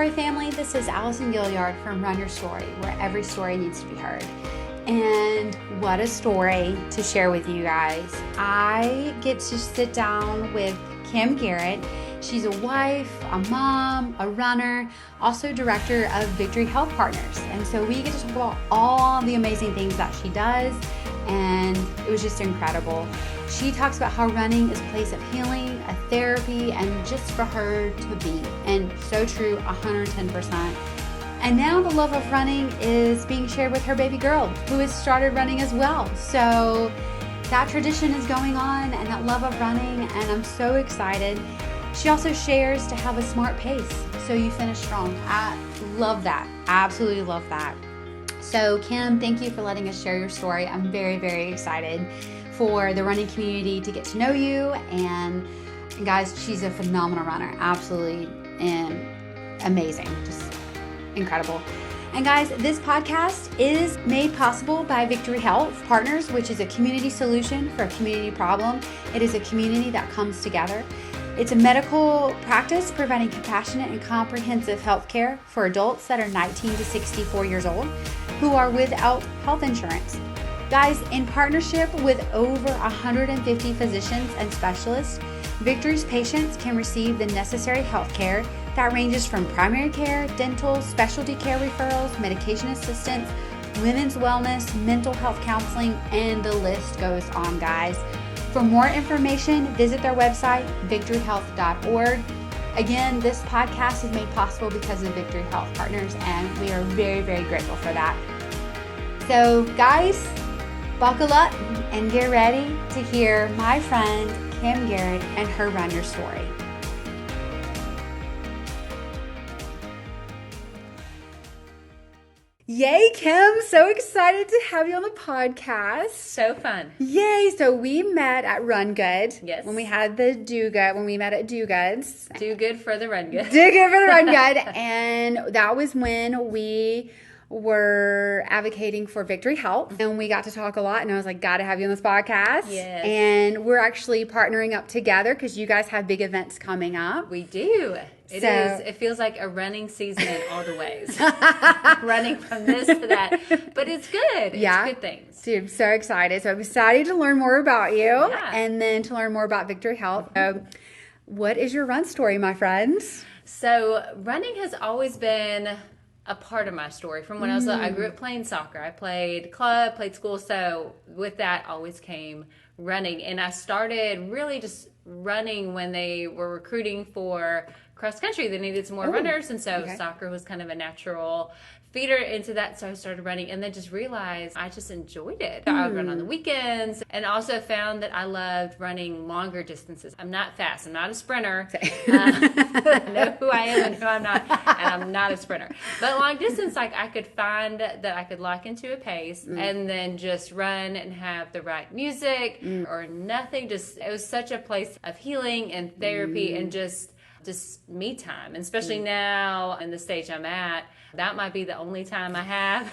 Story family, this is Allison Gilliard from Run Your Story, where every story needs to be heard. And what a story to share with you guys. I get to sit down with Kim Garrett. She's a wife, a mom, a runner, also director of Victory Health Partners. And so we get to talk about all the amazing things that she does, and it was just incredible. She talks about how running is a place of healing, a therapy, and just for her to be. And so true, 110%. And now the love of running is being shared with her baby girl, who has started running as well. So that tradition is going on, and that love of running, and I'm so excited. She also shares to have a smart pace so you finish strong. I love that. Absolutely love that. So Kim, thank you for letting us share your story. I'm very, very excited for the running community to get to know you. And guys, she's a phenomenal runner. Absolutely amazing. Just incredible. And guys, this podcast is made possible by Victory Health Partners, which is a community solution for a community problem. It is a community that comes together. It's a medical practice providing compassionate and comprehensive health care for adults that are 19 to 64 years old who are without health insurance. Guys, in partnership with over 150 physicians and specialists, Victory's patients can receive the necessary health care that ranges from primary care, dental, specialty care referrals, medication assistance, women's wellness, mental health counseling, and the list goes on, guys. For more information, visit their website, victoryhealth.org. Again, this podcast is made possible because of Victory Health Partners, and we are very, very grateful for that. So, guys, buckle up and get ready to hear my friend Kim Garrett and her Run Your Story. Yay, Kim. So excited to have you on the podcast. So fun. Yay. So we met at Run Good. Yes. When we had the Do Good, when we met at Do Goods. Do good for the run good. Do Good for the Run Good. And that was when we were advocating for Victory Health, and we got to talk a lot, and I was like, gotta have you on this podcast. Yes. And we're actually partnering up together because you guys have big events coming up. We do. It feels like a running season in all the ways. Running from this to that. But it's good. Yeah. It's good things. Dude, I'm so excited. So I'm excited to learn more about you, and then to learn more about Victory Health. So what is your run story, my friends? So running has always been a part of my story. From when I was little, I grew up playing soccer. I played club, played school. So with that always came running. And I started really just running when they were recruiting for cross country. They needed some more runners. And so soccer was kind of a natural feeder into that. So I started running and then just realized I just enjoyed it. I would run on the weekends, and also found that I loved running longer distances. I'm not fast. I'm not a sprinter. I know who I am and who I'm not, and I'm not a sprinter. But long distance, like I could find that I could lock into a pace and then just run and have the right music or nothing. Just, it was such a place of healing and therapy and just me time. And especially now in the stage I'm at, that might be the only time I have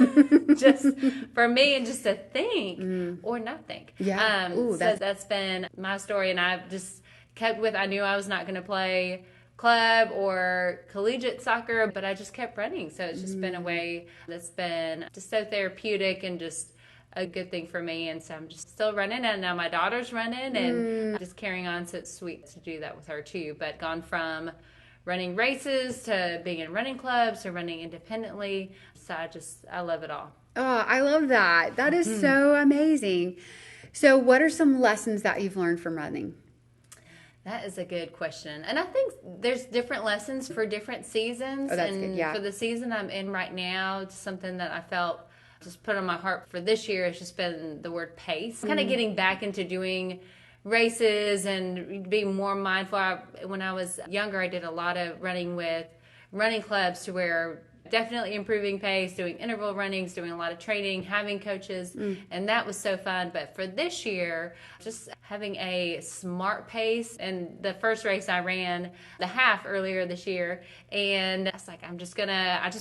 just for me and just to think or not think. Yeah. So that's been my story. And I've just kept with, I knew I was not going to play club or collegiate soccer, but I just kept running. So it's just been a way that's been just so therapeutic and just a good thing for me. And so I'm just still running, and now my daughter's running and just carrying on. So it's sweet to do that with her too. But gone from running races to being in running clubs to running independently. So I love it all. Oh, I love that. That is so amazing. So what are some lessons that you've learned from running? That is a good question. And I think there's different lessons for different seasons. Oh, that's and good. Yeah. For the season I'm in right now, it's something that I felt just put on my heart for this year has just been the word pace. Kind of getting back into doing races and being more mindful. When I was younger, I did a lot of running with running clubs to where definitely improving pace, doing interval runnings, doing a lot of training, having coaches, and that was so fun. But for this year, just having a smart pace. And the first race I ran the half earlier this year, and I was like, I just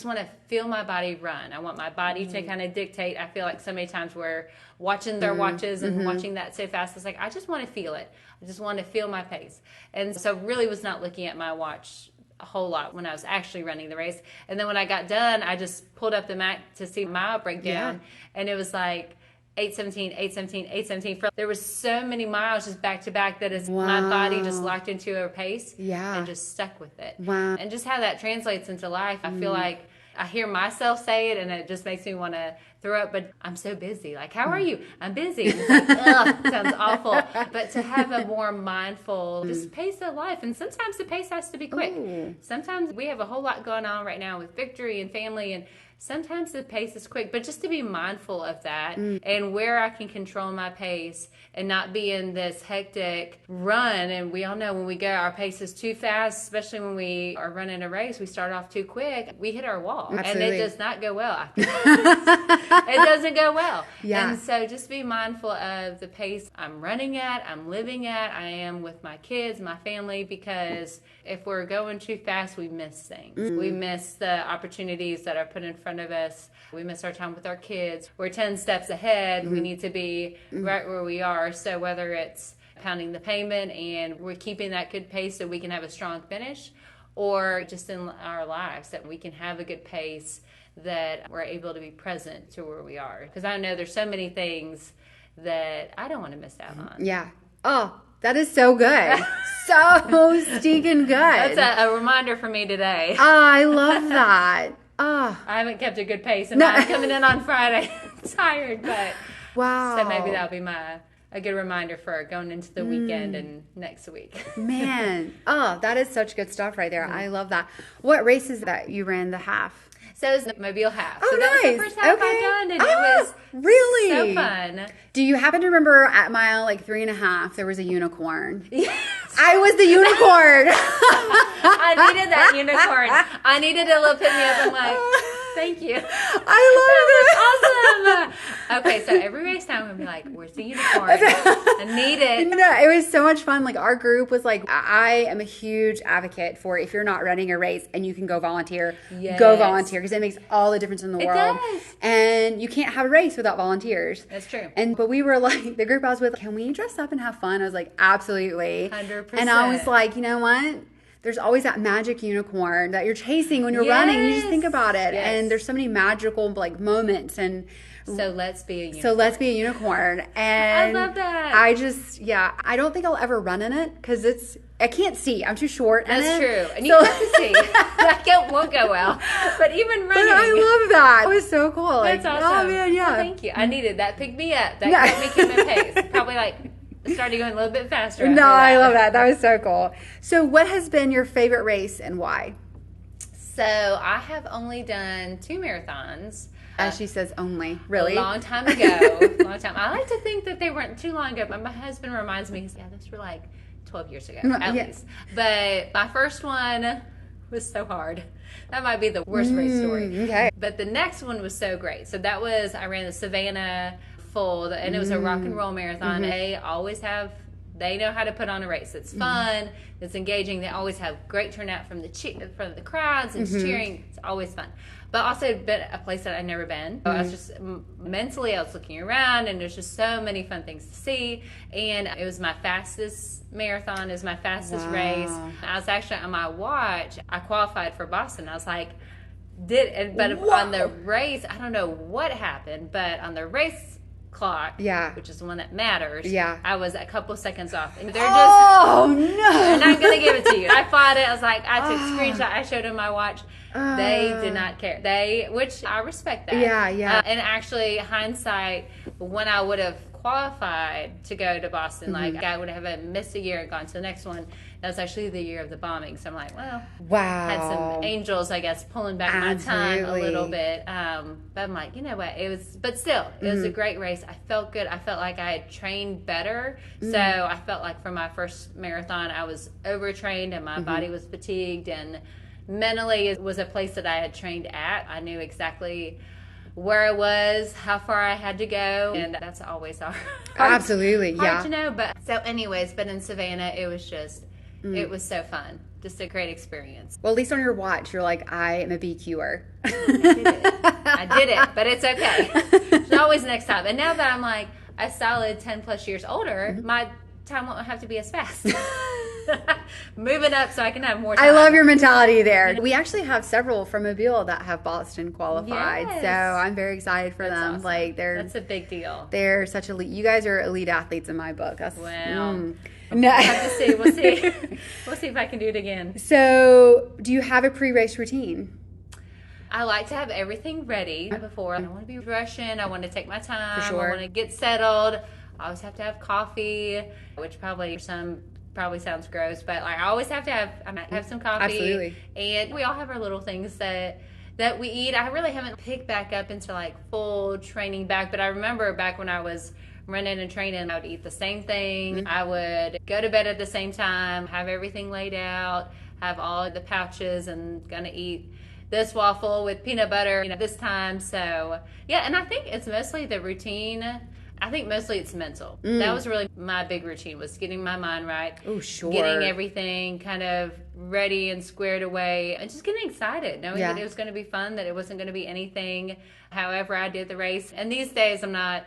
want to feel my body run. I want my body to kind of dictate. I feel like so many times we're watching their watches and watching that so fast. It's like, I just want to feel it. I just want to feel my pace. And so really was not looking at my watch a whole lot when I was actually running the race. And then when I got done, I just pulled up the map to see mile breakdown. And it was like 8:17, 8:17, 8:17. There was so many miles just back to back that my body just locked into a pace and just stuck with it. Wow. And just how that translates into life, I feel like I hear myself say it and it just makes me want to throw up, but I'm so busy. Like, how are you? I'm busy. It's like, ugh, sounds awful. But to have a more mindful just pace of life. And sometimes the pace has to be quick. Sometimes we have a whole lot going on right now with victory and family, and sometimes the pace is quick, but just to be mindful of that and where I can control my pace and not be in this hectic run. And we all know when we go, our pace is too fast, especially when we are running a race, we start off too quick, we hit our wall. Absolutely. And it does not go well. It doesn't go well. Yeah. And so just be mindful of the pace I'm running at, I'm living at, I am with my kids, my family, because if we're going too fast, we miss things. We miss the opportunities that are put in front of us. We miss our time with our kids. We're 10 steps ahead. We need to be right where we are. So whether it's pounding the pavement and we're keeping that good pace so we can have a strong finish, or just in our lives that we can have a good pace, that we're able to be present to where we are. Because I know there's so many things that I don't want to miss out on. Yeah. Oh, that is so good. So stinking good. That's a reminder for me today. I love that. Oh. I haven't kept a good pace, and I'm coming in on Friday tired, but wow. So maybe that'll be a good reminder for going into the weekend and next week. Man, oh, that is such good stuff right there. I love that. What race is that you ran the half? So it was the Mobile half. Oh, so that nice. was the first half I've done, and it was really so fun. Do you happen to remember at mile 3.5 there was a unicorn? Yes. I was the unicorn. I needed that unicorn. I needed a little pick me up. I'm like, thank you. I love it. Awesome. Okay, so every race time we'll be like, where's the unicorn? I need it. No, it was so much fun. Like, our group was like, I am a huge advocate for if you're not running a race and you can go volunteer, go volunteer, because it makes all the difference in the world. Does. And you can't have a race without volunteers. That's true. But we were like, the group I was with, can we dress up and have fun? I was like, absolutely. 100%. And I was like, you know what? There's always that magic unicorn that you're chasing when you're running. You just think about it. Yes. And there's so many magical moments. And so let's be a unicorn. So let's be a unicorn. And I love that. I don't think I'll ever run in it because I can't see. I'm too short. That's true. And you have to see. That won't go well. But even running. But I love that. It was so cool. That's awesome. Oh, man, yeah. Well, thank you. I needed that. Pick me up. That got me keep my pace. Probably started going a little bit faster. No, I love that. That was so cool. So what has been your favorite race and why? So I have only done 2 marathons. As she says, only. Really? A long time ago. I like to think that they weren't too long ago, but my husband reminds me, those were 12 years ago, at least. But my first one was so hard. That might be the worst race story. Okay. But the next one was so great. So I ran the Savannah Full, and it was a rock and roll marathon. They know how to put on a race. It's fun. It's engaging. They always have great turnout from the crowds. It's cheering. It's always fun. But also been a place that I'd never been. I was just mentally, I was looking around, and there's just so many fun things to see. And it was my fastest marathon. It was my fastest race. I was actually on my watch. I qualified for Boston. I was like, on the race, I don't know what happened, but on the race clock, which is the one that matters, I was a couple seconds off, and they're not gonna give it to you. I fought it. I was like, I took a screenshot, I showed them my watch. They did not care. Which I respect that. And actually, hindsight, when I would have qualified to go to Boston, I would have missed a year and gone to the next one. That was actually the year of the bombing. So I'm like, well, had some angels, I guess, pulling back my time a little bit. But I'm like, you know what? It was a great race. I felt good. I felt like I had trained better. So I felt like for my first marathon, I was overtrained and my body was fatigued, and mentally it was a place that I had trained at. I knew exactly where I was, how far I had to go, and that's always hard. Absolutely, hard to know. But so anyways, but in Savannah, it was just, it was so fun. Just a great experience. Well, at least on your watch, you're like, I am a BQer. I did it, but it's okay. There's always next time. And now that I'm a solid 10 plus years older, my time won't have to be as fast. moving up so I can have more time. I love your mentality there. We actually have several from Mobile that have Boston qualified, Yes. so I'm very excited for them. Awesome. Like That's a big deal. they're such elite. You guys are elite athletes in my book. That's Well, no. we'll have to see. We'll see. We'll see if I can do it again. So, do you have a pre-race routine? I like to have everything ready before. I don't want to be rushing. I want to take my time. For sure. I want to get settled. I always have to have coffee, which probably sounds gross, but like I always have to have some coffee. Absolutely. And we all have our little things that we eat. I really haven't picked back up into like full training back, but I remember back when I was running and training, I would eat the same thing. I would go to bed at the same time, have everything laid out, have all the pouches, and gonna eat this waffle with peanut butter, this time. So yeah, and I think it's mostly the routine. I think mostly it's mental. That was really my big routine, was getting my mind right. Oh, sure. Getting everything kind of ready and squared away and just getting excited, knowing that it was going to be fun, that it wasn't going to be anything however I did the race. And these days I'm not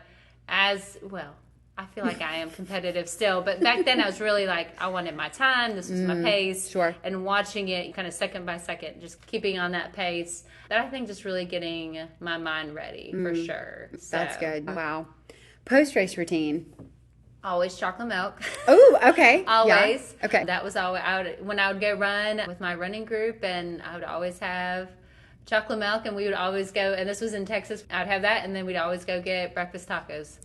as, well, I feel like I am competitive still, but back then I was really like, I wanted my time, this was my pace. Sure. And watching it kind of second by second, just keeping on that pace. That I think just really getting my mind ready for sure. So, That's good. Wow. Post-race routine. always chocolate milk. Oh, okay. Always. Yeah. Okay. That was always, when I would go run with my running group, and I would always have chocolate milk, and we would always go, and this was in Texas, I'd have that, and then we'd always go get breakfast tacos.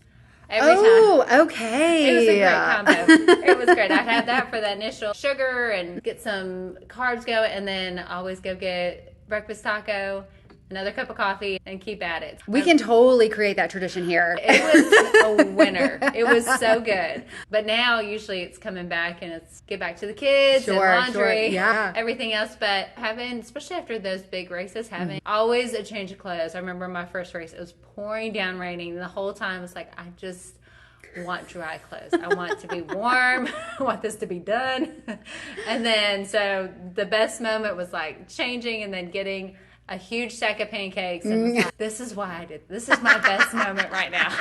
Every time. Okay. It was a great combo. It was great. I'd have that for the initial sugar and get some carbs going, and then always go get breakfast taco, another cup of coffee, and keep at it. We can totally create that tradition here. It was a winner. It was so good. But now usually it's coming back and it's get back to the kids and laundry, yeah, everything else. But having, especially after those big races, having always a change of clothes. I remember my first race, it was pouring down raining. And the whole time it was like, I just want dry clothes. I want it to be warm. I want this to be done. And then, so the best moment was like changing and then getting a huge stack of pancakes, and like, this is why I did. This is my best moment right now.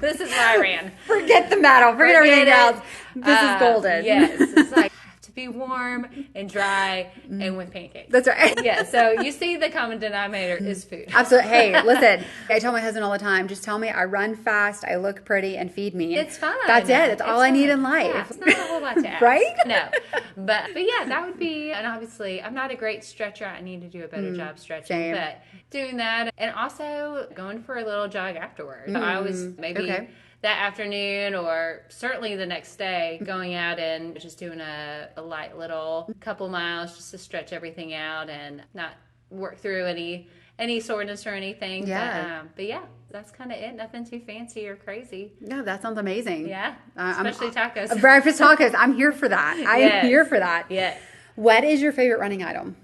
This is why I ran. Forget the medal. Forget everything else. This is golden. Yes, it's like to be warm and dry and with pancakes. That's right. Yeah. So you see, the common denominator is food. Absolutely. Hey, listen. I tell my husband all the time, just tell me I run fast, I look pretty, and feed me. It's fine. That's it. That's all I need in life. Yeah, it's not a whole lot to ask. Right? No. But yeah, that would be, and obviously I'm not a great stretcher. I need to do a better job stretching. Same. But doing that, and also going for a little jog afterwards. So I was maybe that afternoon, or certainly the next day, going out and just doing a light little couple miles just to stretch everything out and not work through any soreness or anything. Yeah. But yeah, that's kind of it. Nothing too fancy or crazy. No, that sounds amazing. Yeah. Especially tacos. Breakfast tacos. I'm here for that. I am here for that. Yeah. What is your favorite running item?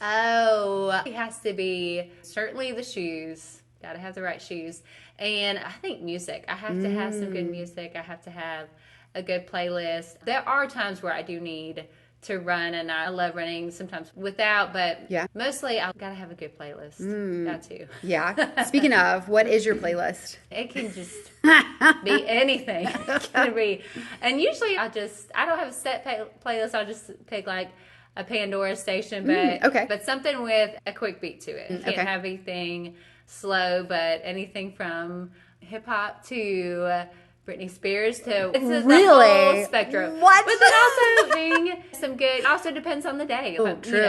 Oh, it has to be certainly the shoes. Got to have the right shoes. And I think music. I have to have some good music. I have to have a good playlist. There are times where I do need to run, and I love running sometimes without, but mostly I've got to have a good playlist. Got to. Yeah. Speaking of, what is your playlist? It can just be anything. It can be. And usually I don't have a set playlist. I'll just pick like a Pandora station, but something with a quick beat to it. Can't have anything slow, but anything from hip hop to Britney Spears to the whole spectrum. What? But then also being some good. Also depends on the day. Oh, true.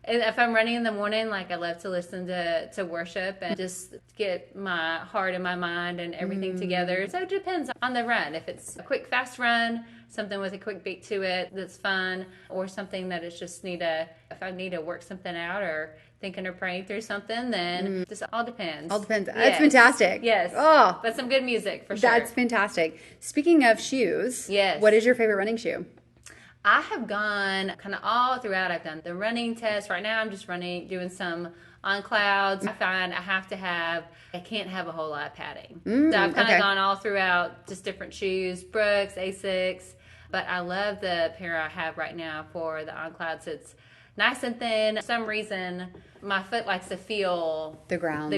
And if I'm running in the morning, like I love to listen to worship and just get my heart and my mind and everything together. So it depends on the run. If it's a quick, fast run, something with a quick beat to it that's fun, or something that is just if I need to work something out or thinking or praying through something, then just all depends. All depends. Yes. That's fantastic. Yes. Oh, but some good music for sure. That's fantastic. Speaking of shoes, yes. What is your favorite running shoe? I have gone kind of all throughout. I've done the running test. Right now I'm just doing some on clouds. I find I can't have a whole lot of padding. So I've kind of gone all throughout, just different shoes, Brooks, Asics. But I love the pair I have right now for the on clouds. It's nice and thin. For some reason, my foot likes to feel the ground.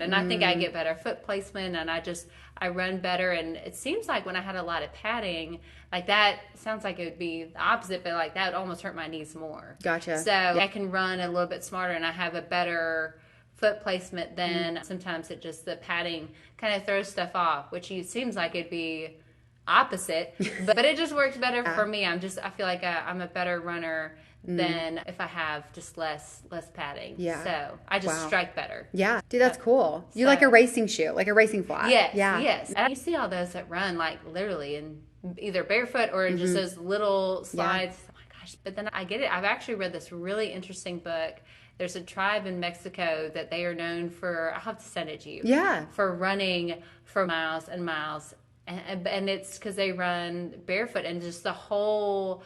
And I think I get better foot placement, and I run better. And it seems like when I had a lot of padding, like that sounds like it would be the opposite, but like that would almost hurt my knees more. Gotcha. So I can run a little bit smarter, and I have a better foot placement than sometimes the padding kind of throws stuff off, which seems like it'd be opposite, but it just works better for me. I feel like I'm a better runner than if I have just less padding. Yeah. So I just strike better. Yeah. Dude, that's cool. You like a racing shoe, like a racing flat. Yes. Yeah. Yes. And you see all those that run like literally in either barefoot or just those little slides. Yeah. Oh my gosh. But then I get it. I've actually read this really interesting book. There's a tribe in Mexico that they are known for, I'll have to send it to you. Yeah. For running for miles and miles. And it's because they run barefoot, and just the whole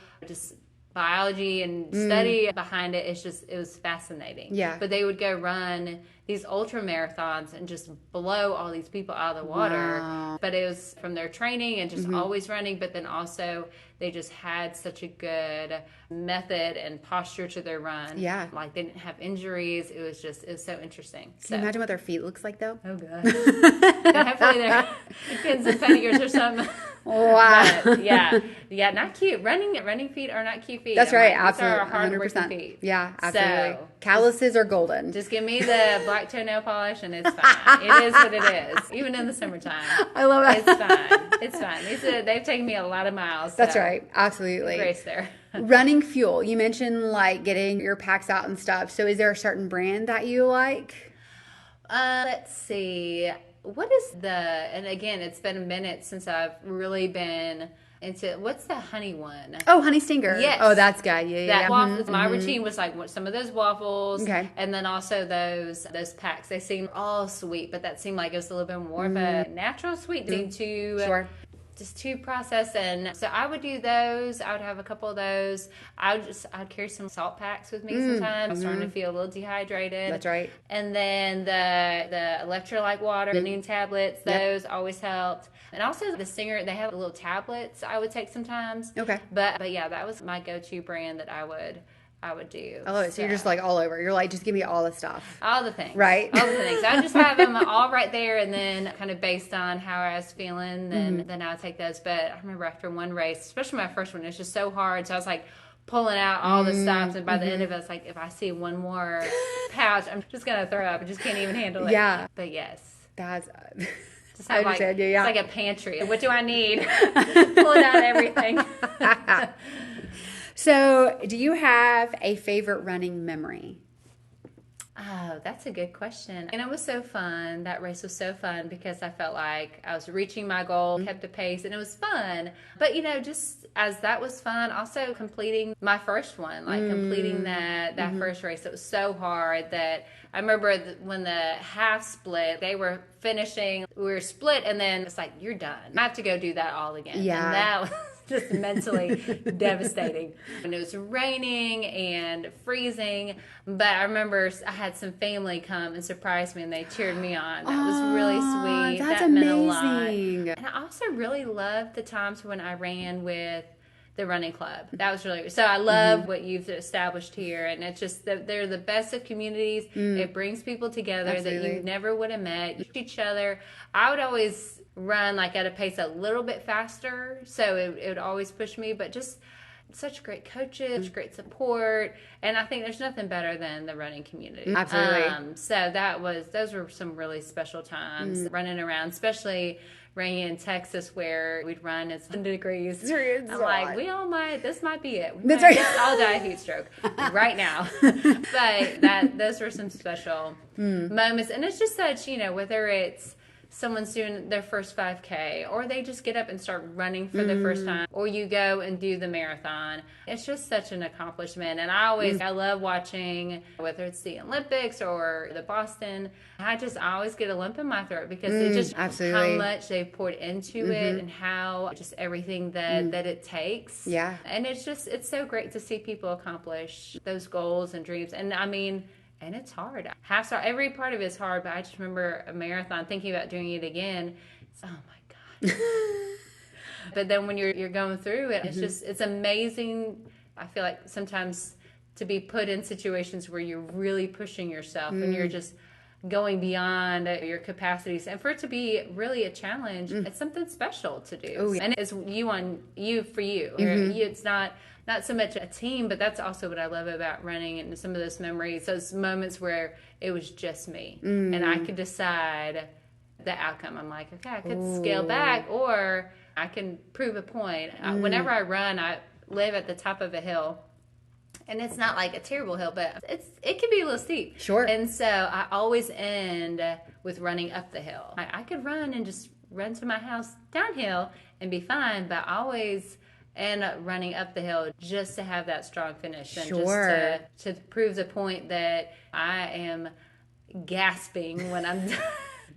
biology and study behind it it was fascinating. Yeah. But they would go run these ultra marathons and just blow all these people out of the water. Wow. But it was from their training and just always running, but then also they just had such a good method and posture to their run. Yeah. Like they didn't have injuries. It was so interesting. Can you imagine what their feet looks like though? Oh god. Hopefully they're pins and pedicures or something. Wow. But, yeah, not cute. Running feet are not cute feet. That's right. Like, absolutely. these are hard 100%. working feet. Yeah, absolutely. So, calluses are golden. Just give me the black toenail polish and it's fine. It is what it is. Even in the summertime. I love it. It's fine. It's fine. They've taken me a lot of miles. That's right. Absolutely. Grace there. Running fuel. You mentioned like getting your packs out and stuff. So is there a certain brand that you like? Let's see. What is and again, it's been a minute since I've really been into, what's the honey one? Oh, Honey Stinger. Yes. Oh, that's good. Yeah. Waffles. My routine was like some of those waffles. Okay. And then also those packs. They seemed all sweet, but that seemed like it was a little bit more of a natural sweet thing to just too processed. And so I would do those. I would have a couple of those. I'd carry some salt packs with me sometimes. I'm starting to feel a little dehydrated. That's right. And then the electrolyte water, the noon tablets, those always helped. And also the Stinger, they have little tablets I would take sometimes. Okay. But yeah, that was my go-to brand that I would do. I love it. So you're just like all over. You're like, just give me all the stuff. All the things. Right. All the things. I just have them all right there, and then kind of based on how I was feeling, then I would take those. But I remember after one race, especially my first one, it was just so hard. So I was like pulling out all the stops, and by the end of it, it's like, if I see one more pouch, I'm just going to throw up. I just can't even handle it. Yeah. But yes. That's... Just I understand you, yeah. It's like a pantry. What do I need? Pulling out everything. So, do you have a favorite running memory? Oh, that's a good question. And it was so fun. That race was so fun because I felt like I was reaching my goal, kept the pace, and it was fun. But, just as that was fun, also completing my first one, completing that first race. It was so hard that I remember when the half split, they were finishing, we were split, and then it's like, you're done. I have to go do that all again. Yeah. And that was just mentally devastating. And it was raining and freezing, but I remember I had some family come and surprise me, and they cheered me on. That was really sweet. That's that amazing. Meant a lot. And I also really loved the times when I ran with the running club. That was really good. So I love what you've established here, and it's just they're the best of communities. It brings people together that you never would have met. You each other. I would always run like at a pace a little bit faster, so it would always push me, but just such great coaches, great support, and I think there's nothing better than the running community. Absolutely. So those were some really special times running around, especially running in Texas where we'd run at 100 degrees. I'm like, this might be it. That's right. I'll die of heat stroke right now. But those were some special moments, and it's just such, whether it's someone's doing their first 5K, or they just get up and start running for the first time, or you go and do the marathon. It's just such an accomplishment. And I love watching, whether it's the Olympics or the Boston, I always get a lump in my throat because it's just absolutely. how much they've poured into it, and how just everything that it takes. Yeah. And it's so great to see people accomplish those goals and dreams. And I mean, and it's hard. Every part of it is hard, but I just remember a marathon, thinking about doing it again. Oh my God. But then when you're going through it, it's amazing. I feel like sometimes to be put in situations where you're really pushing yourself and you're just going beyond your capacities, and for it to be really a challenge, it's something special to do. Oh, yeah. And it's you for you. It's not so much a team, but that's also what I love about running, and some of those memories, those moments where it was just me and I could decide the outcome. I'm like, okay, I could scale back, or I can prove a point. Whenever I run, I live at the top of a hill. And it's not like a terrible hill, but it can be a little steep. Sure. And so I always end with running up the hill. I could run and just run to my house downhill and be fine, but I always end up running up the hill just to have that strong finish. And Sure. just to prove the point that I am gasping when I'm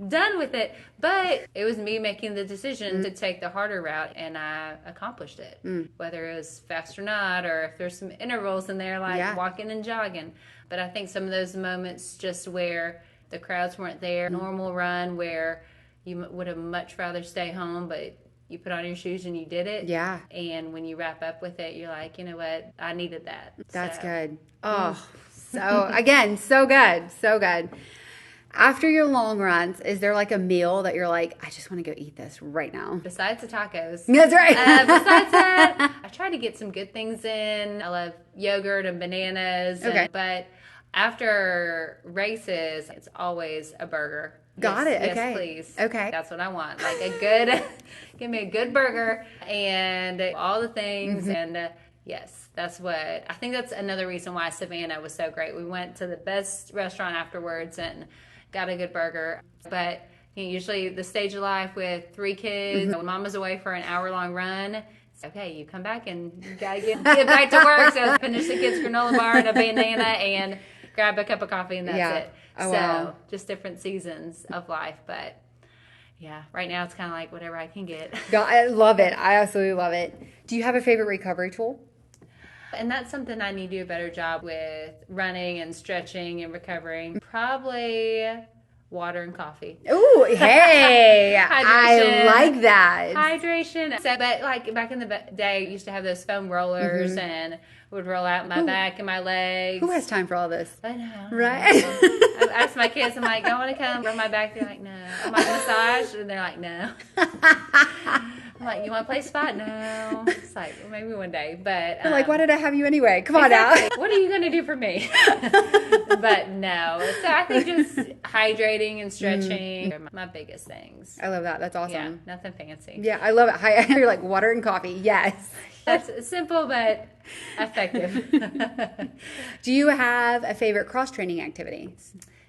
done with it. But it was me making the decision to take the harder route, and I accomplished it. Whether it was fast or not, or if there's some intervals in there like walking and jogging. But I think some of those moments just where the crowds weren't there, normal run where you would have much rather stay home, but you put on your shoes and you did it. Yeah. And when you wrap up with it, you're like, you know what? I needed that. That's good. Oh, so again, so good. So good. After your long runs, is there like a meal that you're like, I just want to go eat this right now? Besides the tacos. That's right. Besides that, I try to get some good things in. I love yogurt and bananas. Okay. But after races, it's always a burger. Got it. Yes, Okay. please. Okay. That's what I want. Like a good, give me a good burger and all the things. And yes, that's what, I think that's another reason why Savannah was so great. We went to the best restaurant afterwards and got a good burger. But you know, usually the stage of life with 3 kids, when mama's away for an hour-long run, it's okay, you come back and you gotta get back to work. So finish the kids' granola bar and a banana and grab a cup of coffee, and that's it. Oh, so wow. just different seasons of life. But yeah, right now it's kind of like whatever I can get. I love it. I absolutely love it. Do you have a favorite recovery tool? And that's something I need to do a better job with, running and stretching and recovering. Probably water and coffee. Ooh, hey, I Hydration. like that. Hydration. So, but like back in the day, I used to have those foam rollers and would roll out my back and my legs. Who has time for all this? I know. Right? I asked my kids, I'm like, don't want to come rub my back? They're like, no. I'm like, massage? And they're like, no. I'm like, you want to play spot? No. It's like, well, maybe one day. But They're like, why did I have you anyway? Come on out. what are you going to do for me? But no. So I think just hydrating and stretching are my biggest things. I love that. That's awesome. Yeah, nothing fancy. Yeah, I love it. You're like water and coffee. Yes. That's simple but effective. Do you have a favorite cross training activity?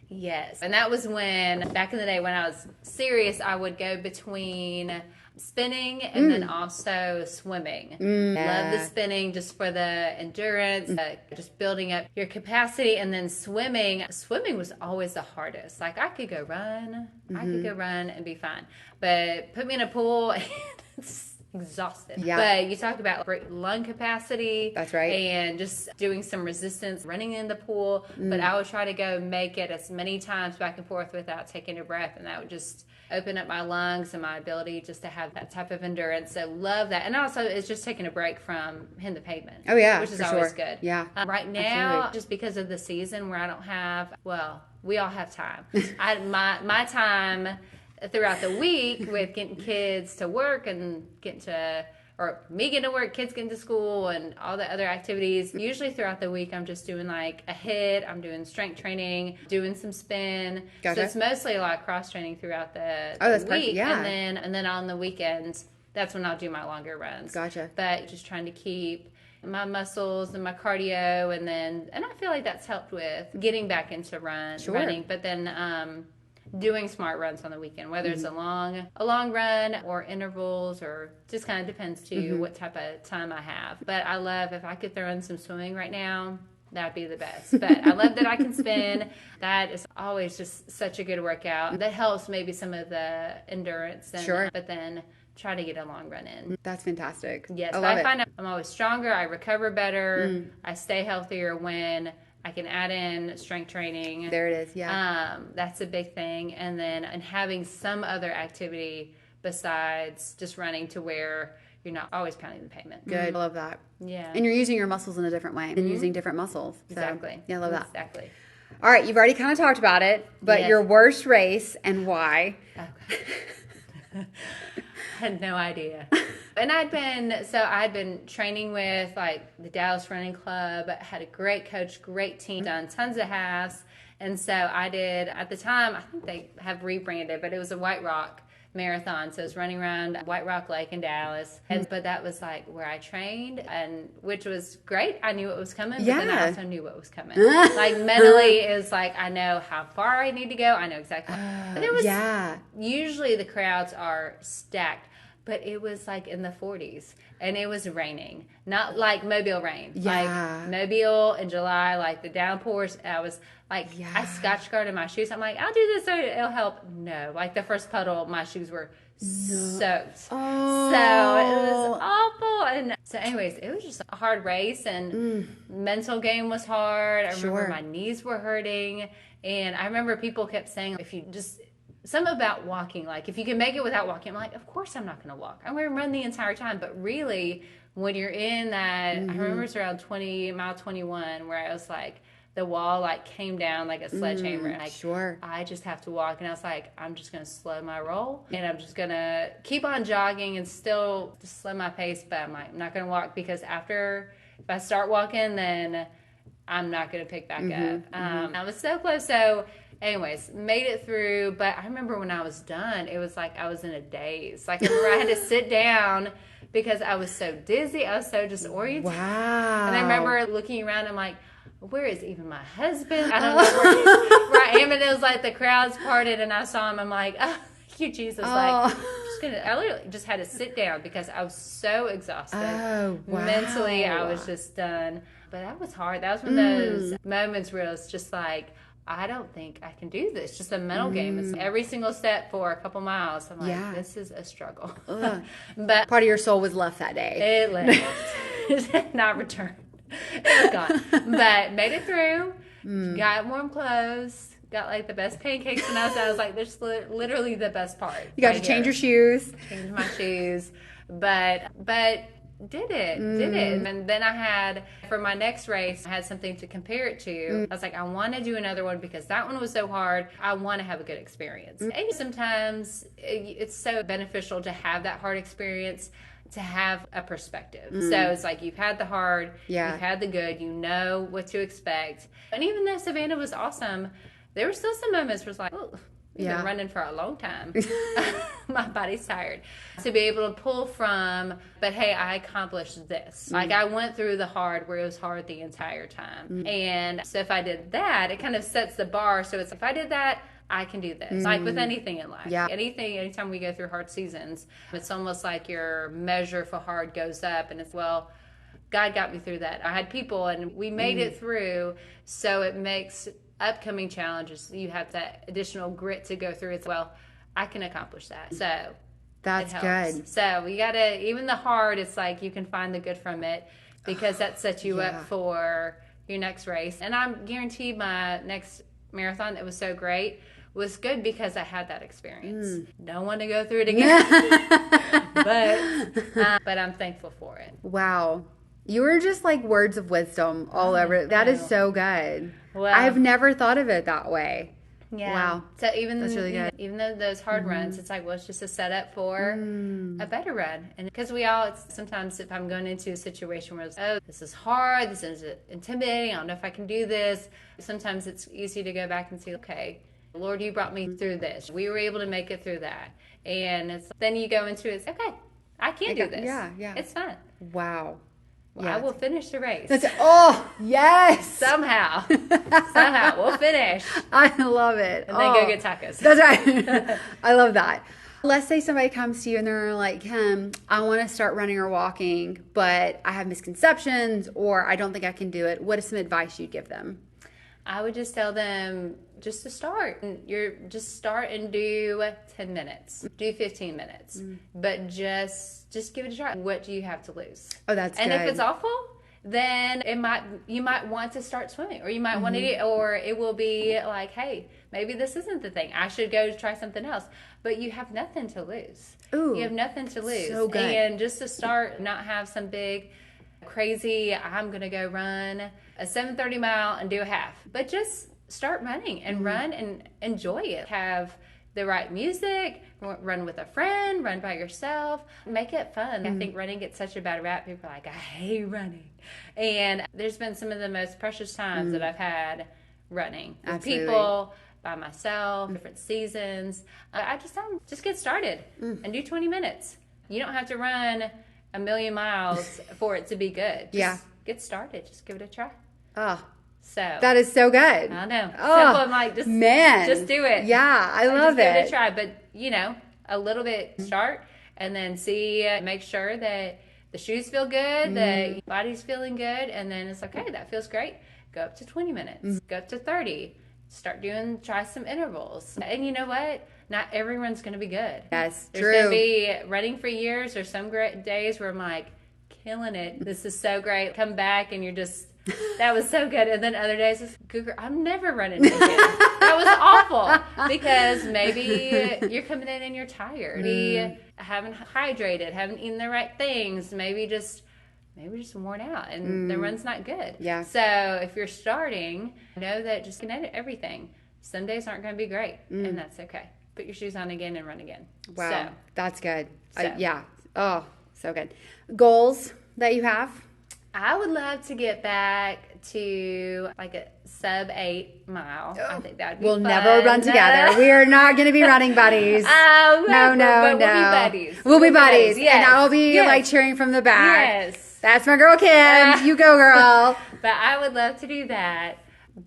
Yes. And that was when, back in the day when I was serious, I would go between spinning and then also swimming. Love the spinning just for the endurance, just building up your capacity. And then swimming was always the hardest. Like I could go run and be fine. But put me in a pool and it's exhausted. Yeah. But you talk about great lung capacity. That's right. And just doing some resistance, running in the pool. But I would try to go make it as many times back and forth without taking a breath. And that would just open up my lungs and my ability just to have that type of endurance. So love that. And also it's just taking a break from hitting the pavement. Oh, yeah. Which is for always sure. good. Yeah. Right now, Absolutely. just because of the season where I don't have, well, we all have time. My time throughout the week with getting kids to work and or me getting to work, kids getting to school, and all the other activities. Usually throughout the week, I'm just doing like a HIIT, I'm doing strength training, doing some spin. Gotcha. So it's mostly a lot of cross training throughout the that's week. perfect. Yeah. And then on the weekends, that's when I'll do my longer runs. Gotcha. But just trying to keep my muscles and my cardio, and I feel like that's helped with getting back into running. But then doing smart runs on the weekend, whether it's a long run or intervals, or just kind of depends to what type of time I have. But I love, if I could throw in some swimming right now, that'd be the best. But I love that I can spin. That is always just such a good workout. That helps maybe some of the endurance. But then try to get a long run in. That's fantastic. Yes, I find I'm always stronger. I recover better. I stay healthier when I can add in strength training. There it is. Yeah. That's a big thing. And then having some other activity besides just running, to where you're not always pounding the pavement. Good. I love that. Yeah. And you're using your muscles in a different way and using different muscles. So, Exactly. Yeah, I love that. Exactly. All right, you've already kind of talked about it, but Yes. your worst race and why? Okay. I had no idea. And I'd been training with like the Dallas Running Club, had a great coach, great team, done tons of halves. And so I did, at the time, I think they have rebranded, but it was a White Rock marathon. So it was running around White Rock Lake in Dallas. But that was like where I trained, and which was great. I knew what was coming, but then I also knew what was coming. Like mentally, it's like I know how far I need to go. I know exactly. But it was usually the crowds are stacked. But it was like in the 40s, and it was raining, not like Mobile rain. Like Mobile in July, like the downpours. I was like, I scotch guarded my shoes. I'm like, I'll do this so it'll help. No, like the first puddle, my shoes were soaked. Oh. So it was awful. And so anyways, it was just a hard race, and mental game was hard. I remember my knees were hurting, and I remember people kept saying, if you just... Something about walking, like if you can make it without walking, I'm like, of course I'm not going to walk. I'm going to run the entire time. But really, when you're in that, I remember it's around mile 21, where I was like, the wall like came down like a sledgehammer. And like, I just have to walk. And I was like, I'm just going to slow my roll, and I'm just going to keep on jogging and still just slow my pace. But I'm like, I'm not going to walk, because if I start walking, then I'm not going to pick back up. I was so close. So anyways, made it through. But I remember when I was done, it was like I was in a daze. Like I remember I had to sit down because I was so dizzy. I was so disoriented. Wow. And I remember looking around, I'm like, where is even my husband? I don't know where I am. And it was like the crowds parted, and I saw him. I'm like, oh, thank you, Jesus. Like, I literally just had to sit down because I was so exhausted. Oh, wow. Mentally, I was just done. But that was hard. That was one of those moments where it was just like, I don't think I can do this. Just a mental game. It's every single step for a couple miles. I'm like, this is a struggle. But part of your soul was left that day. It left. It did not return. It was gone. But made it through. Got warm clothes. Got like the best pancakes. And I was like, this is literally the best part. You got to change your shoes. Change my shoes. But did it. And then I had, for my next race, I had something to compare it to. I was like, I want to do another one because that one was so hard. I want to have a good experience. And sometimes it's so beneficial to have that hard experience, to have a perspective. So it's like, you've had the hard, you've had the good, you know what to expect. And even though Savannah was awesome, there were still some moments where it's like, oh, we've been running for a long time. My body's tired. To be able to pull from, but hey, I accomplished this. Like I went through the hard where it was hard the entire time. And so if I did that, it kind of sets the bar. So it's, if I did that, I can do this. Like with anything in life. Anytime we go through hard seasons, it's almost like your measure for hard goes up, and it's, well, God got me through that. I had people, and we made it through. So it makes upcoming challenges, you have that additional grit to go through as well. I can accomplish that. So that's good. So you gotta, even the hard, it's like you can find the good from it, because that sets you up for your next race. And I'm guaranteed my next marathon that was so great was good because I had that experience. Don't want to go through it again. but I'm thankful for it. Wow. You were just like words of wisdom all over. That is so good. Well, I've never thought of it that way. Yeah. Wow. So that's really good. Even though those hard runs, it's like, well, it's just a setup for a better run. And because sometimes if I'm going into a situation where it's, oh, this is hard, this is intimidating, I don't know if I can do this. Sometimes it's easy to go back and say, okay, Lord, you brought me through this. We were able to make it through that. And then you go into it, okay, I can do this. Yeah. It's fun. Wow. Well, I will finish the race. Yes. Somehow we'll finish. I love it. And then go get tacos. That's right. I love that. Let's say somebody comes to you and they're like, I want to start running or walking, but I have misconceptions, or I don't think I can do it. What is some advice you'd give them? I would just tell them just to start. Just start and do 10 minutes. Do 15 minutes. But just give it a try. What do you have to lose? Oh, that's good. And if it's awful, then you might want to start swimming, or you might want to, or it will be like, hey, maybe this isn't the thing. I should go try something else. But you have nothing to lose. Ooh, you have nothing to lose. so good. And just to start, not have some big, crazy, I'm going to go run a 7:30 mile and do a half. But just start running and run and enjoy it. Have the right music, run with a friend, run by yourself, make it fun. I think running gets such a bad rap. People are like, I hate running. And there's been some of the most precious times that I've had running with Absolutely. people, by myself, different seasons. I just tell them, just get started and do 20 minutes. You don't have to run a million miles for it to be good. Just get started. Just give it a try. Oh, So that is so good. I know. Oh, Simple. I'm like, just do it. Yeah, I love just give it it. a try. But, a little bit start, and then make sure that the shoes feel good, that your body's feeling good, and then it's okay, that feels great. Go up to 20 minutes. Go up to 30. Try some intervals. And you know what? Not everyone's going to be good. Yes, There's true. going to be running for years. There's some great days where I'm like, killing it. This is so great. Come back and you're just, that was so good. And then other days, it's, Cougar, I'm never running again. That was awful. Because maybe you're coming in and you're tired. Maybe haven't hydrated, haven't eaten the right things. Maybe just worn out and the run's not good. Yeah. So if you're starting, know that just can edit everything. Some days aren't going to be great, and that's okay. Put your shoes on again and run again. Wow, that's good. So. Yeah. Oh, so good. Goals that you have? I would love to get back to like a sub 8 mile. I think that would be We'll fun. never run together. We are not going to be running buddies. Oh, No. We'll be buddies. We'll be buddies. Yes. And I'll be Yes. like cheering from the back. Yes. That's my girl, Kim. You go, girl. But I would love to do that.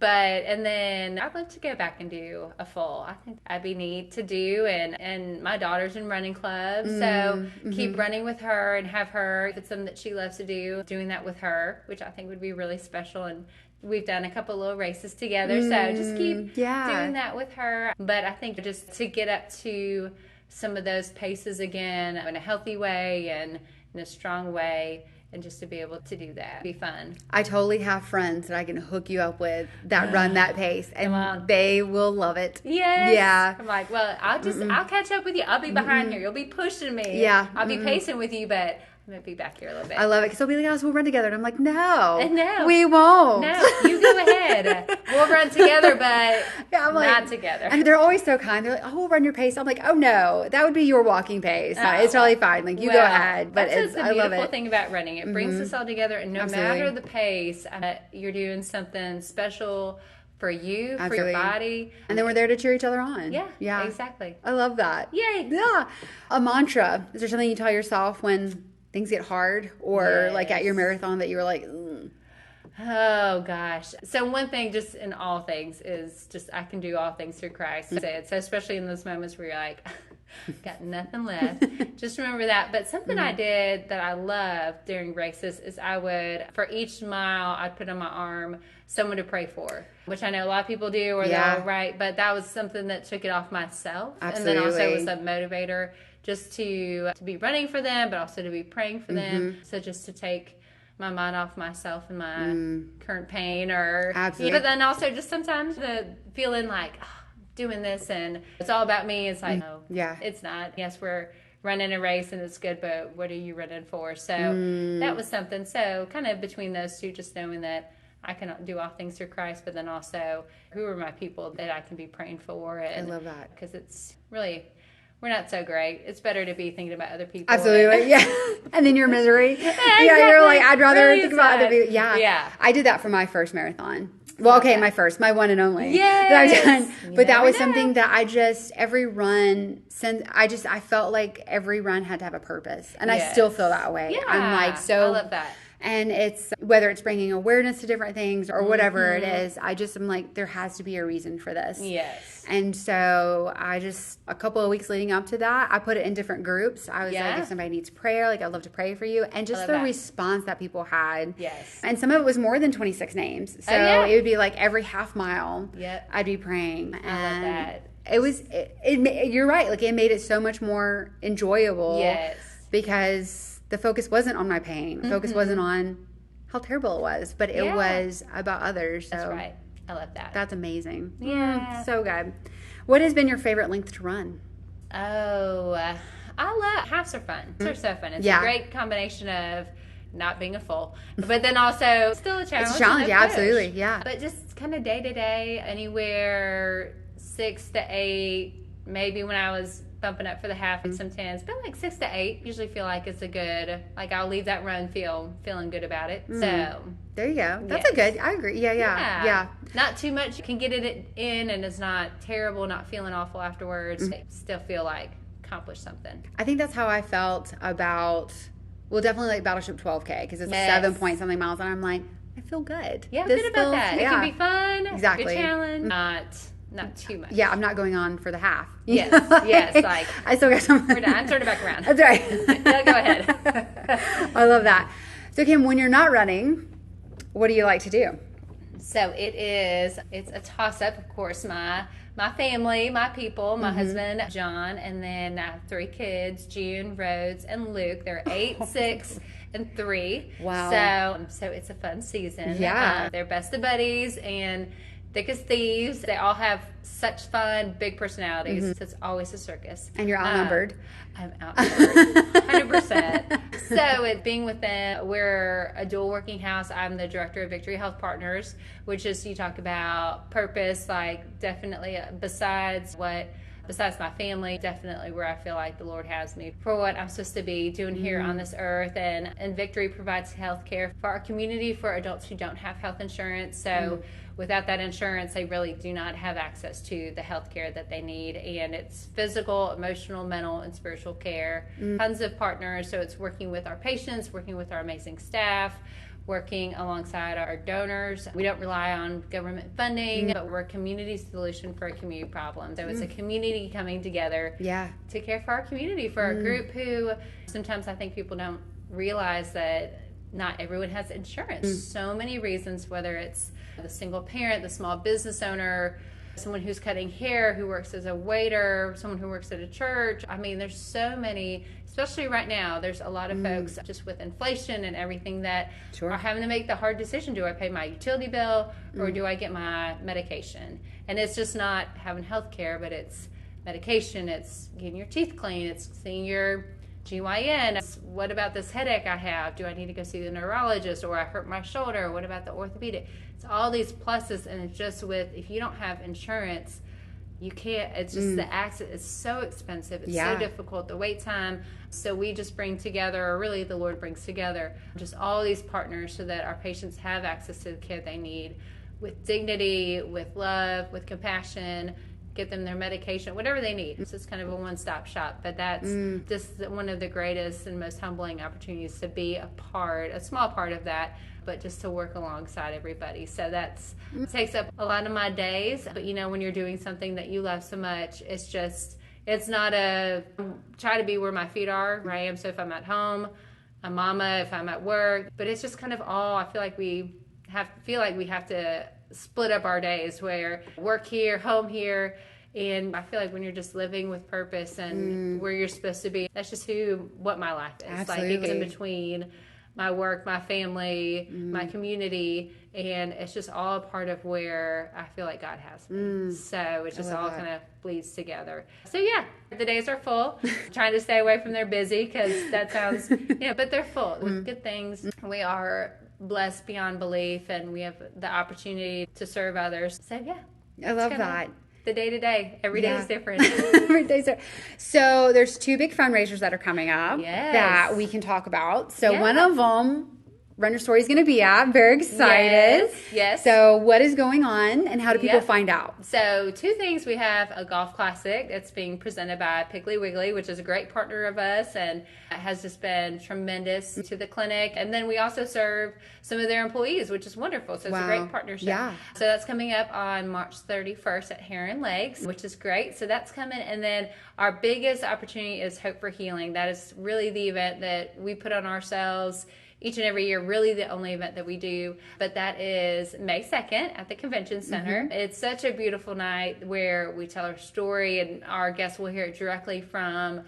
And then I'd love to go back and do a full. I think that'd be neat to do. And my daughter's in running club, so keep running with her and have her, if it's something that she loves to do, doing that with her, which I think would be really special. And we've done a couple little races together, so just keep doing that with her. But I think just to get up to some of those paces again in a healthy way and in a strong way, and just to be able to do that be fun. I totally have friends that I can hook you up with that run that pace, and they will love it. Yes. Yeah. I'm like, well, I'll catch up with you. I'll be behind here. You'll be pushing me. Yeah. I'll be pacing with you, but I'm going to be back here a little bit. I love it because they'll be like, "Oh, so we'll run together," and I'm like, "No, No. we won't. No, you go ahead. We'll run together, but I'm like, not together. And they're always so kind. They're like, "Oh, we'll run your pace." I'm like, "Oh no, that would be your walking pace. It's totally fine. Like you go ahead." But that's the I love beautiful it. thing about running. It brings us all together, and no Absolutely. matter the pace, you're doing something special for you, for Absolutely. your body. And then we're there to cheer each other on. Yeah, exactly. I love that. Yay. Yeah. A mantra. Is there something you tell yourself when things get hard, or like at your marathon that you were like, "Ugh." Oh gosh. So one thing just in all things is just I can do all things through Christ. So especially in those moments where you're like, got nothing left. Just remember that. But something I did that I loved during races is I would, for each mile, I'd put on my arm someone to pray for, which I know a lot of people do or they'll write, but that was something that took it off myself. Absolutely. And then also was a motivator just to be running for them, but also to be praying for them. So just to take my mind off myself and my current pain, or Absolutely. but then also just sometimes the feeling like doing this and it's all about me. It's like, no, it's not. Yes, we're running a race and it's good, but what are you running for? So that was something. So kind of between those two, just knowing that I can do all things through Christ, but then also who are my people that I can be praying for. And I love that. because it's really, we're not so great. It's better to be thinking about other people. Absolutely, yeah. And then your misery. Exactly. Yeah, you're like, I'd rather Really think about other sad. people. Yeah. Yeah. I did that for my first marathon. Well, okay, my one and only. Yes. That I've done. You But that never was know. something that every run, I felt like every run had to have a purpose. And I still feel that way. Yeah. I'm like, so. I love that. And it's whether it's bringing awareness to different things or whatever it is, I just am like, there has to be a reason for this. Yes. And so a couple of weeks leading up to that, I put it in different groups. I was like, if somebody needs prayer, like I'd love to pray for you. And just the response that people had. Yes. And some of it was more than 26 names. So it would be like every half mile, I'd be praying. I love And that. it was, you're right. Like it made it so much more enjoyable. Yes. Because the focus wasn't on my pain. The focus wasn't on how terrible it was, but it was about others. So That's right. I love that. That's amazing. Yeah. So good. What has been your favorite length to run? Oh, I love halves are fun. They're so fun. It's a great combination of not being a full, but then also still a challenge. It's a challenge, yeah, absolutely, yeah. But just kind of day to day, anywhere 6 to 8. Maybe when I was bumping up for the half and some 10s, but like 6 to 8. Usually feel like it's a good. Like I'll leave that run feeling good about it. So there you go. That's a good. I agree. Yeah. Not too much. You can get it in, and it's not terrible. Not feeling awful afterwards. Still feel like accomplished something. I think that's how I felt about. Well, definitely like Battleship 12K because it's 7 point something miles, and I'm like, I feel good. Yeah, good about that. It can be fun. Exactly. Good challenge. Not too much. Yeah, I'm not going on for the half. Yes. Like I still got some. We're done. Turn it back around. That's right. Yeah, go ahead. I love that. So, Kim, when you're not running, what do you like to do? So it's a toss up, of course. My family, my people, my husband, John, and then I have 3 kids, June, Rhodes, and Luke. They're 8, 6, and 3. Wow. So it's a fun season. Yeah. They're best of buddies and thick as thieves. They all have such fun, big personalities. So it's always a circus. And you're outnumbered. I'm outnumbered, 100%. So it being with them, we're a dual working house. I'm the director of Victory Health Partners, which is, you talk about purpose, like definitely besides my family, definitely where I feel like the Lord has me for what I'm supposed to be doing here on this earth. And Victory provides health care for our community for adults who don't have health insurance. So without that insurance, they really do not have access to the health care that they need. And it's physical, emotional, mental, and spiritual care. Tons of partners. So it's working with our patients, working with our amazing staff, working alongside our donors. We don't rely on government funding, but we're a community solution for a community problem. So it's a community coming together to care for our community, for a group who sometimes I think people don't realize that not everyone has insurance. So many reasons, whether it's the single parent, the small business owner, someone who's cutting hair, who works as a waiter, someone who works at a church. I mean, there's so many, especially right now, there's a lot of folks just with inflation and everything that are having to make the hard decision. Do I pay my utility bill or do I get my medication? And it's just not having health care, but it's medication, it's getting your teeth clean, it's seeing your GYN. What about this headache I have? Do I need to go see the neurologist? Or I hurt my shoulder? What about the orthopedic? It's all these pluses, and it's just if you don't have insurance, you can't. It's just the access is so expensive. It's so difficult. The wait time. So we just bring together, or really the Lord brings together, just all these partners so that our patients have access to the care they need with dignity, with love, with compassion. Get them their medication, whatever they need. It's just kind of a one-stop shop, but that's just one of the greatest and most humbling opportunities to be a small part of that, but just to work alongside everybody. So it takes up a lot of my days, but when you're doing something that you love so much, it's not try to be where my feet are, where I am. So if I'm at home, a mama, if I'm at work, but it's just kind of all, I feel like we have to split up our days where work here, home here, and I feel like when you're just living with purpose and where you're supposed to be, that's just what my life is. Absolutely. Like it's in between my work, my family, my community, and it's just all a part of where I feel like God has me. So it just all kind of bleeds together. So yeah, the days are full. Trying to stay away from they're busy because that sounds, but they're full with good things. We are blessed beyond belief, and we have the opportunity to serve others. So yeah, I love that. The day to day, every day is different. Every day's different. So there's 2 big fundraisers that are coming up that we can talk about. So one of them, Run Your Story is going to be at. Very excited. Yes. So what is going on, and how do people find out? So 2 things. We have a golf classic that's being presented by Piggly Wiggly, which is a great partner of us and has just been tremendous to the clinic. And then we also serve some of their employees, which is wonderful. So it's a great partnership. Yeah. So that's coming up on March 31st at Heron Lakes, which is great. So that's coming. And then our biggest opportunity is Hope for Healing. That is really the event that we put on ourselves each and every year, really the only event that we do, but that is May 2nd at the Convention Center. It's such a beautiful night where we tell our story, and our guests will hear it directly from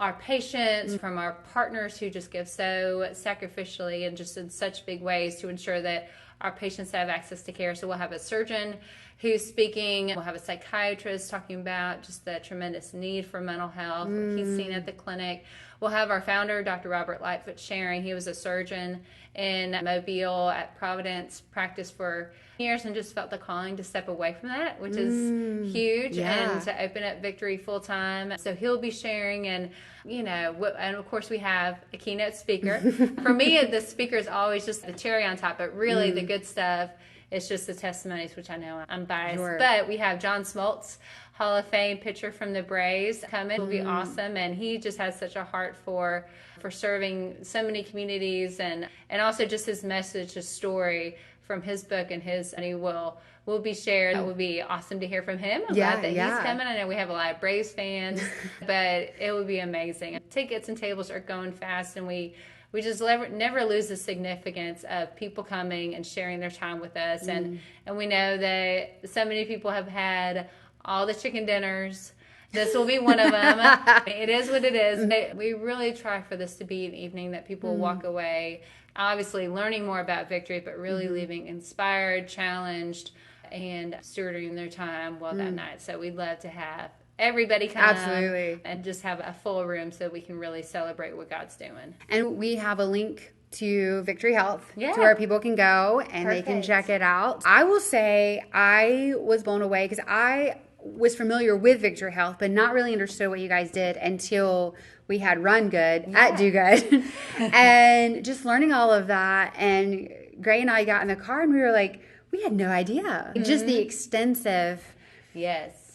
our patients, from our partners who just give so sacrificially and just in such big ways to ensure that our patients have access to care. So we'll have a surgeon who's speaking. We'll have a psychiatrist talking about just the tremendous need for mental health he's seen at the clinic. We'll have our founder, Dr. Robert Lightfoot, sharing. He was a surgeon in Mobile at Providence, practiced for years, and just felt the calling to step away from that, which is huge, and to open up Victory full time. So he'll be sharing, and and of course we have a keynote speaker. For me, the speaker is always just the cherry on top, but really the good stuff is just the testimonies, which I know I'm biased. Sure. But we have John Smoltz, Hall of Fame pitcher from the Braves, coming. Will be awesome, and he just has such a heart for serving so many communities, and also just his message, his story from his book, and he will be shared. It will be awesome to hear from him. I'm glad that he's coming. I know we have a lot of Braves fans, but it would be amazing. Tickets and tables are going fast, and we just never lose the significance of people coming and sharing their time with us. And we know that so many people have had all the chicken dinners. This will be one of them. It is what it is. We really try for this to be an evening that people walk away, obviously learning more about Victory, but really leaving inspired, challenged, and stewarding their time well that night. So we'd love to have everybody come. Absolutely. And just have a full room so we can really celebrate what God's doing. And we have a link to Victory Health to where people can go and they can check it out. I will say I was blown away because I was familiar with Victory Health, but not really understood what you guys did until we had Run Good at Do Good. And just learning all of that. And Gray and I got in the car and we were like, we had no idea. Just the extensive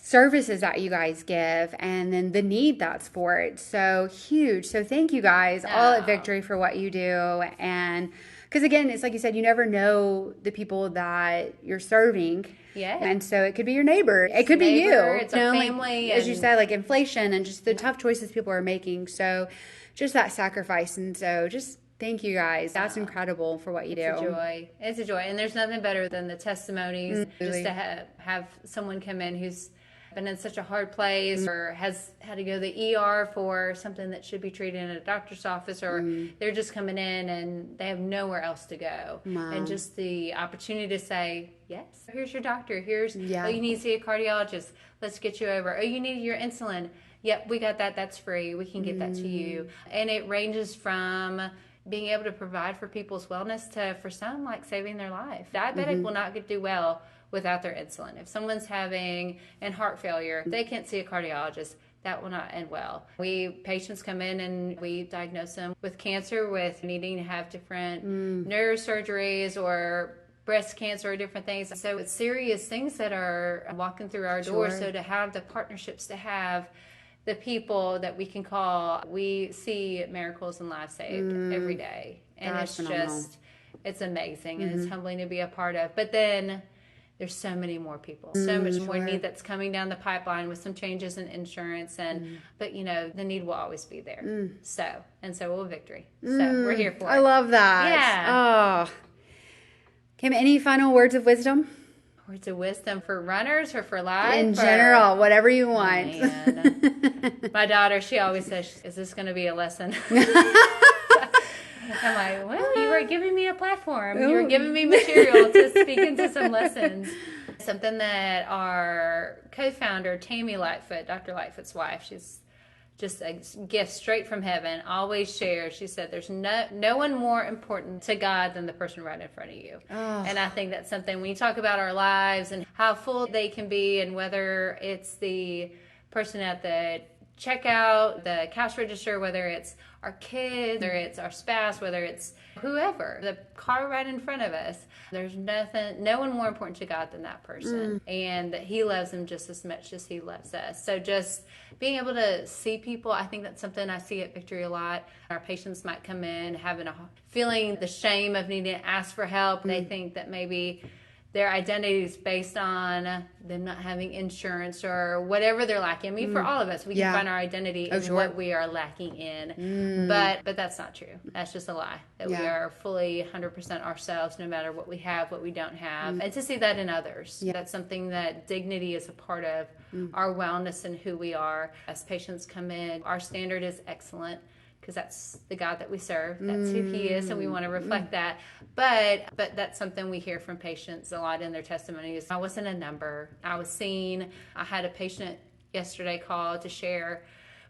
services that you guys give, and then the need that's for it. So huge. So thank you guys all at Victory for what you do. And because again, it's like you said, you never know the people that you're serving. Yeah. And so it could be your neighbor. It could be you. It's our family. Like, as you said, like inflation and just the tough choices people are making. So just that sacrifice. And so just thank you guys. That's incredible for what you do. It's a joy. It's a joy. And there's nothing better than the testimonies. Just to have someone come in who's been in such a hard place or has had to go to the ER for something that should be treated in a doctor's office, or they're just coming in and they have nowhere else to go. And just the opportunity to say, yes, here's your doctor. Here's, oh, you need to see a cardiologist. Let's get you over. Oh, you need your insulin. Yep, we got that. That's free. We can get that to you. And it ranges from being able to provide for people's wellness to, for some, like saving their life. Diabetic will not do well without their insulin. If someone's having heart failure, they can't see a cardiologist, that will not end well. Patients come in and we diagnose them with cancer, with needing to have different neurosurgeries or breast cancer or different things. So it's serious things that are walking through our doors. So to have the partnerships, to have the people that we can call, we see miracles and lives saved every day. And it's it's amazing and it's humbling to be a part of. But then there's so many more people, so much more need that's coming down the pipeline with some changes in insurance, and but the need will always be there. So will Victory. So we're here for it. I love that. Yeah. Oh, Kim, any final words of wisdom? Words of wisdom for runners or for life? In general, whatever you want. My daughter, she always says, "Is this going to be a lesson?" I'm like, well, you were giving me a platform. You were giving me material to speak into some lessons. Something that our co-founder, Tammy Lightfoot, Dr. Lightfoot's wife, she's just a gift straight from heaven, always shares. She said, there's no one more important to God than the person right in front of you. And I think that's something when you talk about our lives and how full they can be, and whether it's the person at the checkout, the cash register, whether it's our kids, whether it's our spouse, whether it's whoever, the car right in front of us, there's no one more important to God than that person. And that he loves them just as much as he loves us. So just being able to see people, I think that's something I see at Victory a lot. Our patients might come in feeling the shame of needing to ask for help. They think that maybe their identity is based on them not having insurance or whatever they're lacking. I mean, for all of us, we can find our identity in what we are lacking in. But that's not true. That's just a lie. That we are fully 100% ourselves, no matter what we have, what we don't have. And to see that in others. That's something that dignity is a part of our wellness and who we are. As patients come in, our standard is excellent, because that's the God that we serve. That's who He is, and we want to reflect that. But that's something we hear from patients a lot in their testimonies. I wasn't a number. I was seen. I had a patient yesterday call to share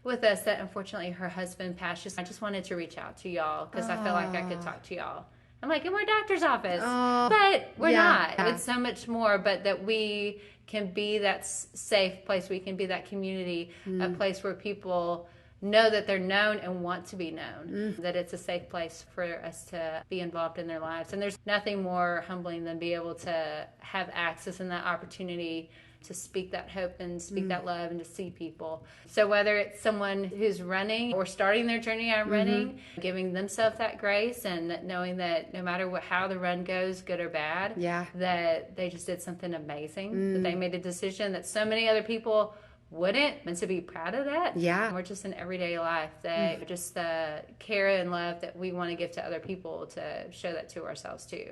with us that unfortunately her husband passed. I just wanted to reach out to y'all because I felt like I could talk to y'all. I'm like, and we're a doctor's office, but we're not. It's so much more, but that we can be that safe place. We can be that community, a place where people know that they're known and want to be known, that it's a safe place for us to be involved in their lives. And there's nothing more humbling than be able to have access and that opportunity to speak that hope and speak that love and to see people. So whether it's someone who's running or starting their journey on running, giving themselves that grace and knowing that no matter how the run goes, good or bad, that they just did something amazing, that they made a decision that so many other people wouldn't, and to be proud of that. We're just in everyday life, that just the care and love that we want to give to other people, to show that to ourselves too.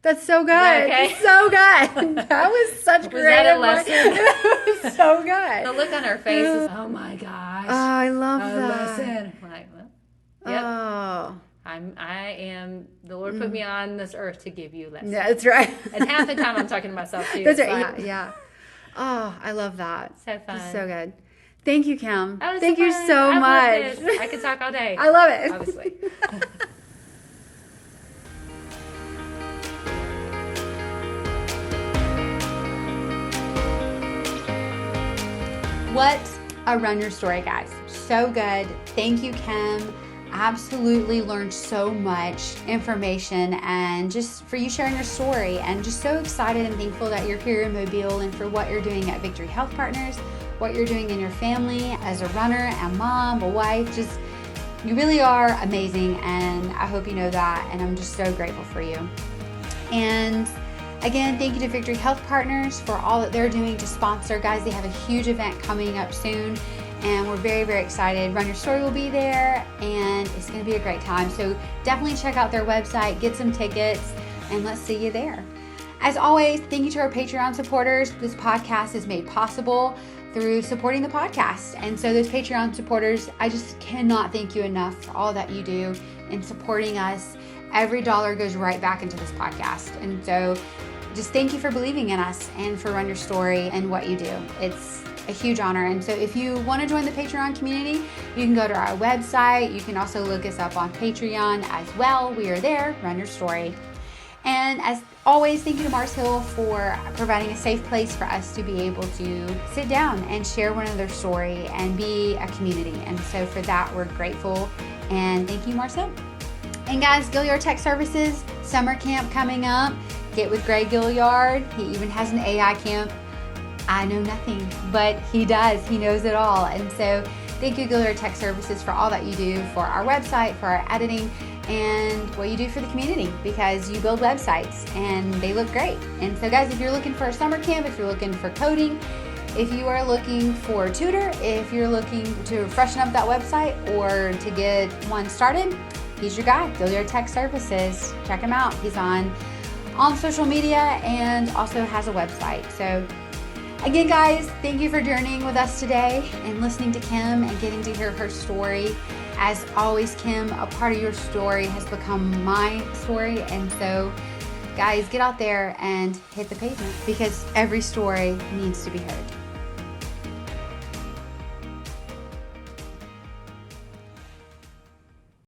That's so good. Okay? So good. That was such great that a lesson? It was so good. The look on our faces, oh my gosh. Oh, I love a that. lesson. I'm like, well, I am, the Lord put me on this earth to give you lessons. Yeah, that's right. And half the time I'm talking to myself too. That's right. Yeah. Oh, I love that. So fun. It's so good. Thank you, Kim. Thank you so much. I could talk all day. I love it. Obviously. What a Run Your Story, guys. So good. Thank you, Kim. Absolutely learned so much information, and just for you sharing your story, and just so excited and thankful that you're here in Mobile and for what you're doing at Victory Health Partners, what you're doing in your family as a runner, a mom, a wife. Just, you really are amazing, and I hope you know that, and I'm just so grateful for you. And again, thank you to Victory Health Partners for all that they're doing to sponsor. Guys, they have a huge event coming up soon, and we're very, very excited. Run Your Story will be there, and it's going to be a great time. So definitely check out their website, get some tickets, and let's see you there. As always, thank you to our Patreon supporters. This podcast is made possible through supporting the podcast. And so those Patreon supporters, I just cannot thank you enough for all that you do in supporting us. Every dollar goes right back into this podcast. And so just thank you for believing in us and for Run Your Story and what you do. It's a huge honor. And so if you want to join the Patreon community, you can go to our website. You can also look us up on Patreon as well. We are there, Run Your Story. And as always, thank you to Mars Hill for providing a safe place for us to be able to sit down and share one another's story and be a community. And so for that, we're grateful. And thank you, Mars Hill. And guys, Gilliard Tech Services summer camp coming up. Get with Greg Gilliard. He even has an AI camp. I know nothing, but he does. He knows it all. And so thank you, Gilliard Tech Services, for all that you do for our website, for our editing, and what you do for the community, because you build websites and they look great. And so guys, if you're looking for a summer camp, if you're looking for coding, if you are looking for a tutor, if you're looking to freshen up that website or to get one started, he's your guy, Gilliard Tech Services. Check him out. He's on social media and also has a website. So again, guys, thank you for journeying with us today and listening to Kim and getting to hear her story. As always, Kim, a part of your story has become my story. And so, guys, get out there and hit the pavement, because every story needs to be heard.